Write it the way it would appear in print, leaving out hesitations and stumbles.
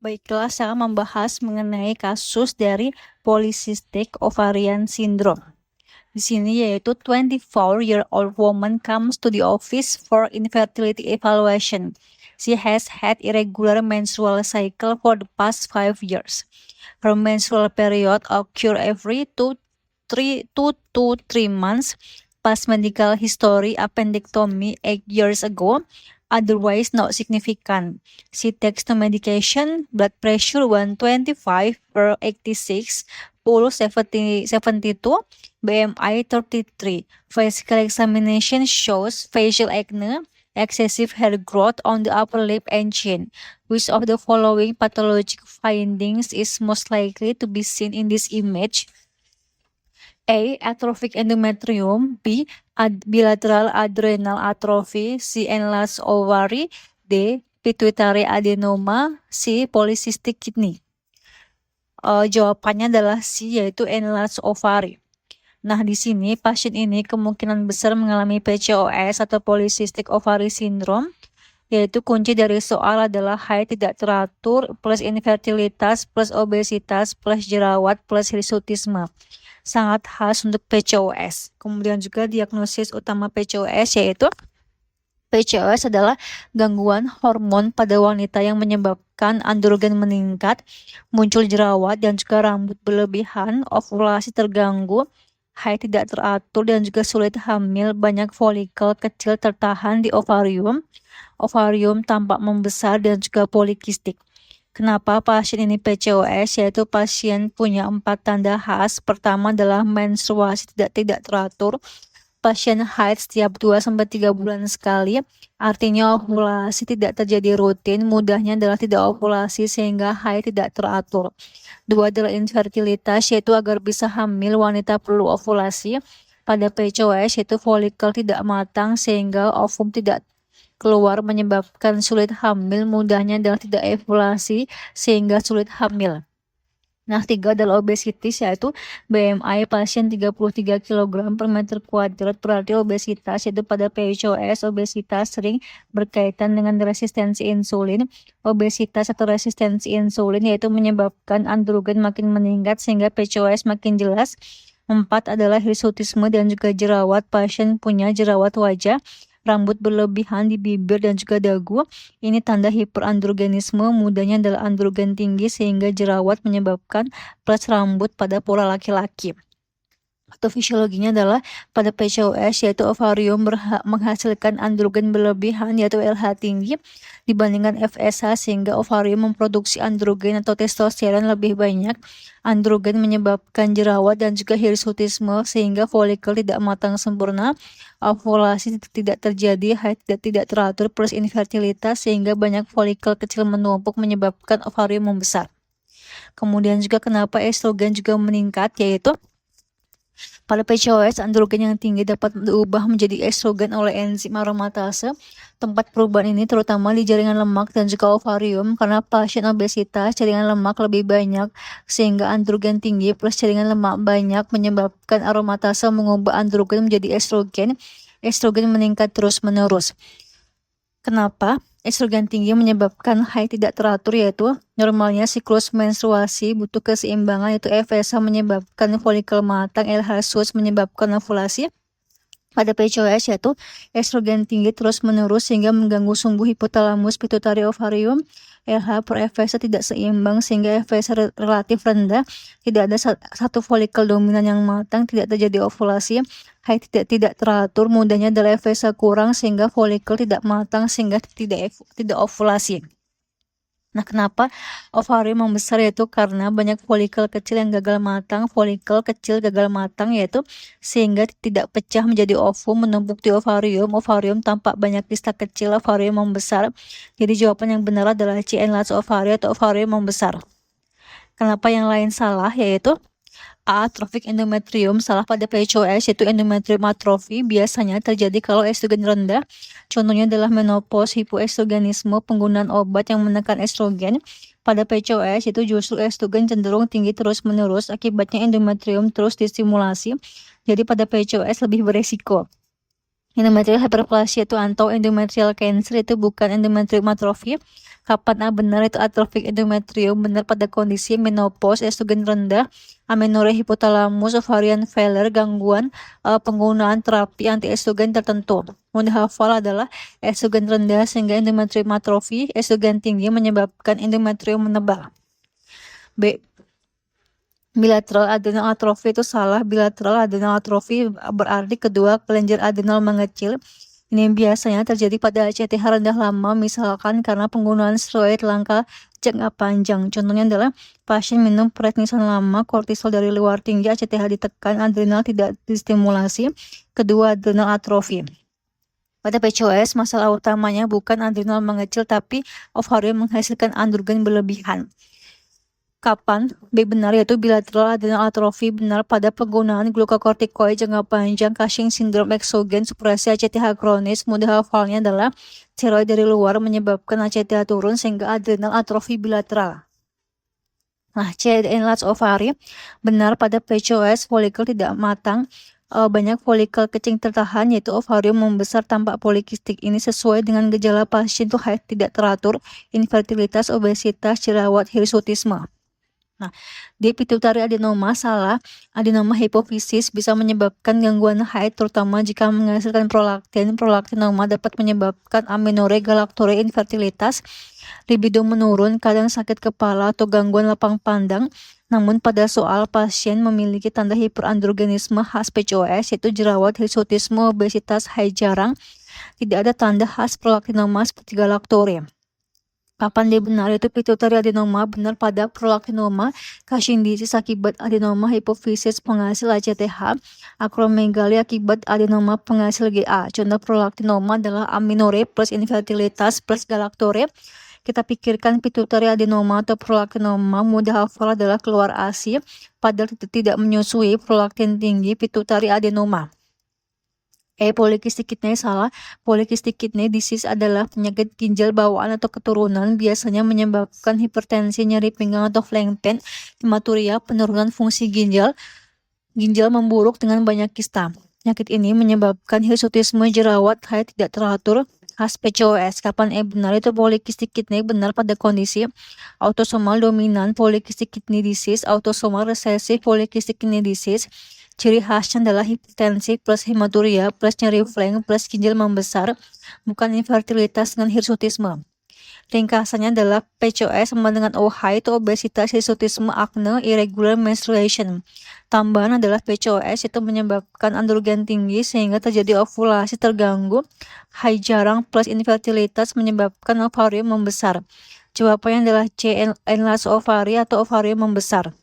Baiklah, saya membahas mengenai kasus dari polycystic ovarian syndrome. Di sini yaitu 24-year-old woman comes to the office for infertility evaluation. She has had irregular menstrual cycle for the past 5 years. Her menstrual period occur every 2 to 3 months. Past medical history appendectomy 8 years ago. Otherwise not significant. She takes the medication, blood pressure 125/86, pulse 72, BMI 33. Physical examination shows facial acne, excessive hair growth on the upper lip and chin. Which of the following pathologic findings is most likely to be seen in this image? A. Atrophic endometrium. B. Bilateral adrenal atrophy. C. Enlarged ovary. D. Pituitary adenoma. C. Polycystic kidney. Jawabannya adalah C, yaitu enlarged ovary. Nah, di sini pasien ini kemungkinan besar mengalami PCOS atau polycystic ovary syndrome, yaitu kunci dari soal adalah haid tidak teratur plus infertilitas plus obesitas plus jerawat plus hirsutisme. Sangat khas untuk PCOS. Kemudian juga diagnosis utama PCOS yaitu PCOS adalah gangguan hormon pada wanita yang menyebabkan androgen meningkat, muncul jerawat dan juga rambut berlebihan, ovulasi terganggu, haid tidak teratur dan juga sulit hamil, banyak folikel kecil tertahan di ovarium, ovarium tampak membesar dan juga polikistik. Kenapa pasien ini PCOS? Yaitu pasien punya 4 tanda khas. Pertama adalah menstruasi tidak teratur. Pasien haid setiap 2-3 bulan sekali. Artinya ovulasi tidak terjadi rutin. Mudahnya adalah tidak ovulasi sehingga haid tidak teratur. 2 adalah infertilitas, yaitu agar bisa hamil wanita perlu ovulasi. Pada PCOS yaitu folikel tidak matang sehingga ovum tidak keluar menyebabkan sulit hamil, mudahnya adalah tidak ovulasi sehingga sulit hamil. Nah, 3 adalah obesitas, yaitu BMI pasien 33 kg per meter kuadrat, berarti obesitas, yaitu pada PCOS obesitas sering berkaitan dengan resistensi insulin. Obesitas atau resistensi insulin yaitu menyebabkan androgen makin meningkat sehingga PCOS makin jelas. 4 adalah hirsutisme dan juga jerawat, pasien punya jerawat wajah, rambut berlebihan di bibir dan juga dagu. Ini tanda hiperandrogenisme, mudahnya adalah androgen tinggi sehingga jerawat menyebabkan plus rambut pada pola laki-laki. Atau fisiologinya adalah pada PCOS yaitu ovarium menghasilkan androgen berlebihan yaitu LH tinggi dibandingkan FSH sehingga ovarium memproduksi androgen atau testosteron lebih banyak. Androgen menyebabkan jerawat dan juga hirsutisme sehingga folikel tidak matang sempurna. Ovulasi tidak terjadi, haid tidak teratur plus infertilitas sehingga banyak folikel kecil menumpuk menyebabkan ovarium membesar. Kemudian juga kenapa estrogen juga meningkat, yaitu pada PCOS, androgen yang tinggi dapat diubah menjadi estrogen oleh enzim aromatase. Tempat perubahan ini terutama di jaringan lemak dan juga ovarium karena pasien obesitas jaringan lemak lebih banyak sehingga androgen tinggi plus jaringan lemak banyak menyebabkan aromatase mengubah androgen menjadi estrogen. Estrogen meningkat terus-menerus. Kenapa? Estrogen tinggi menyebabkan haid tidak teratur, yaitu normalnya siklus menstruasi butuh keseimbangan, yaitu FSH menyebabkan folikel matang, LH sus menyebabkan ovulasi. Pada PCOS yaitu estrogen tinggi terus-menerus sehingga mengganggu sumbu hipotalamus pituitary ovarium. LH per FSH tidak seimbang sehingga FSH relatif rendah, tidak ada satu folikel dominan yang matang, tidak terjadi ovulasi, haid tidak teratur, mudahnya adalah FSH kurang sehingga folikel tidak matang sehingga tidak ovulasi. Nah, kenapa ovarium membesar? Yaitu karena banyak folikel kecil yang gagal matang, folikel kecil gagal matang yaitu sehingga tidak pecah menjadi ovum menumpuk di ovarium. Ovarium tampak banyak kista kecil, ovarium membesar. Jadi jawaban yang benar adalah C, enlarged ovary atau ovarium membesar. Kenapa yang lain salah? Yaitu A. Atrophic endometrium, salah pada PCOS yaitu endometrium atrofi biasanya terjadi kalau estrogen rendah. Contohnya adalah menopause, hipoestrogenisme, penggunaan obat yang menekan estrogen. Pada PCOS itu justru estrogen cenderung tinggi terus-menerus, akibatnya endometrium terus distimulasi. Jadi pada PCOS lebih beresiko. Endometrial hyperplasia itu atau endometrial cancer itu bukan endometrium atrofi. Kapan benar itu atrofik endometrium? Benar pada kondisi menopause, estrogen rendah, amenorrhea hipotalamus, ovarian failure, gangguan penggunaan terapi anti estrogen tertentu. Mudah hafal adalah estrogen rendah sehingga endometrium atrofi, estrogen tinggi menyebabkan endometrium menebal. B. Bilateral adrenal atrofi itu salah. Bilateral adrenal atrofi berarti kedua kelenjar adrenal mengecil. Ini biasanya terjadi pada ACTH rendah lama, misalkan karena penggunaan steroid langka jangka panjang. Contohnya adalah pasien minum prednisolon lama, kortisol dari luar tinggi, ACTH ditekan, adrenal tidak distimulasi. Kedua, adrenal atrofi. Pada PCOS, masalah utamanya bukan adrenal mengecil, tapi ovarium menghasilkan androgen berlebihan. Kapan? B benar, yaitu bilateral adrenal atrofi benar pada penggunaan glukokortikoid jangka panjang, Cushing syndrome eksogen, supresi ACTH kronis. Mudah hafalnya adalah steroid dari luar menyebabkan ACTH turun sehingga adrenal atrofi bilateral. Nah, C. Enlarged ovary benar pada PCOS, folikel tidak matang. Banyak folikel kecing tertahan, yaitu ovarium membesar tampak polikistik. Ini sesuai dengan gejala pasien itu haid tidak teratur, infertilitas, obesitas, jerawat, hirsutisme. Nah, di pituitary adenoma salah. Adenoma hipofisis bisa menyebabkan gangguan haid, terutama jika menghasilkan prolaktin. Prolaktinoma dapat menyebabkan amenorrhea, galaktorrhea, infertilitas, libido menurun, kadang sakit kepala atau gangguan lapang pandang. Namun pada soal pasien memiliki tanda hiperandrogenisme khas PCOS, yaitu jerawat, hirsutisme, obesitas, haid jarang, tidak ada tanda khas prolaktinoma seperti galaktorrhea. Kapan dia benar? Itu pituitary adenoma benar pada prolaktinoma, Cushing disease akibat adenoma hipofisis penghasil ACTH, acromegaly akibat adenoma penghasil GA. Contoh prolaktinoma adalah amenorrhea plus infertilitas plus galaktorrhea. Kita pikirkan pituitary adenoma atau prolaktinoma, mudah hafal adalah keluar ASI, padahal tidak menyusui, prolaktin tinggi, pituitary adenoma. Polycystic kidney salah. Polycystic kidney disease adalah penyakit ginjal bawaan atau keturunan, biasanya menyebabkan hipertensi, nyeri pinggang atau flank pain, hematuria, penurunan fungsi ginjal memburuk dengan banyak kista. Penyakit ini menyebabkan hirsutisme, jerawat, haid tidak teratur, khas PCOS. Kapan benar? Itu polycystic kidney benar pada kondisi autosomal dominan polycystic kidney disease, autosomal resesif polycystic kidney disease. Ciri khasnya adalah hipertensi plus hematuria plus nyeri flank plus ginjal membesar, bukan infertilitas dengan hirsutisme. Ringkasannya adalah PCOS sama dengan OH itu obesitas, hirsutisme, acne, irregular menstruation. Tambahan adalah PCOS itu menyebabkan androgen tinggi sehingga terjadi ovulasi terganggu, haid jarang plus infertilitas menyebabkan ovarium membesar. Jawabannya adalah C. Enlarged ovary atau ovarium membesar.